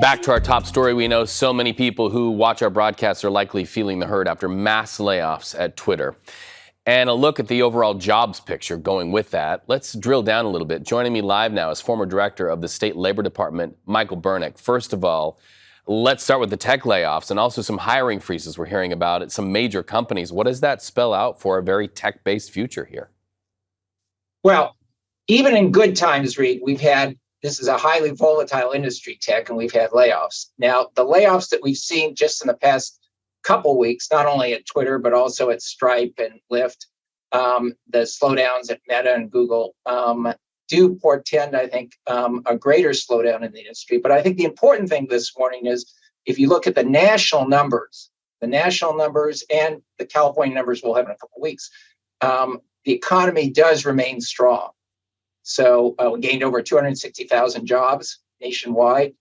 Back to our top story. We know so many people who watch our broadcasts are likely feeling the hurt after mass layoffs at Twitter. And a look at the overall jobs picture going with that. Let's drill down a little bit. Joining me live now is former director of the State Labor Department, Michael Bernick. First of all, let's start with the tech layoffs and also some hiring freezes we're hearing about at some major companies. What does that spell out for a very tech-based future here? Well, even in good times, Reed, this is a highly volatile industry, tech, and we've had layoffs. Now, the layoffs that we've seen just in the past couple weeks, not only at Twitter, but also at Stripe and Lyft, the slowdowns at Meta and Google do portend, I think, a greater slowdown in the industry. But I think the important thing this morning is if you look at the national numbers and the California numbers we'll have in a couple of weeks, the economy does remain strong. So we gained over 260,000 jobs nationwide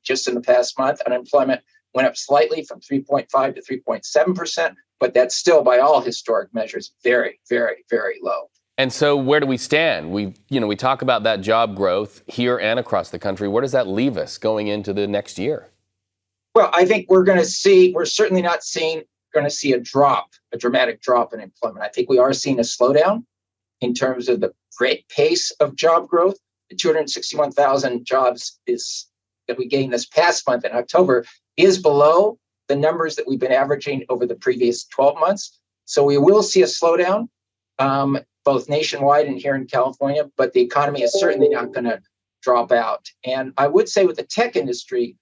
just in the past month. Unemployment went up slightly from 3.5 to 3.7%, but that's still, by all historic measures, very, very, very low. And so where do we stand? We talk about that job growth here and across the country. Where does that leave us going into the next year? Well, I think we're certainly not going to see a dramatic drop in employment. I think we are seeing a slowdown in terms of the great pace of job growth. The 261,000 jobs that we gained this past month in October is below the numbers that we've been averaging over the previous 12 months. So we will see a slowdown, both nationwide and here in California, but the economy is certainly not going to drop out. And I would say with the tech industry,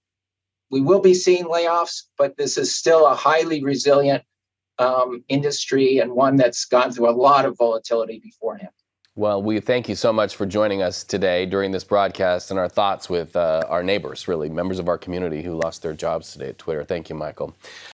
we will be seeing layoffs, but this is still a highly resilient industry and one that's gone through a lot of volatility beforehand. Well, we thank you so much for joining us today during this broadcast and our thoughts with our neighbors, really, members of our community who lost their jobs today at Twitter. Thank you, Michael.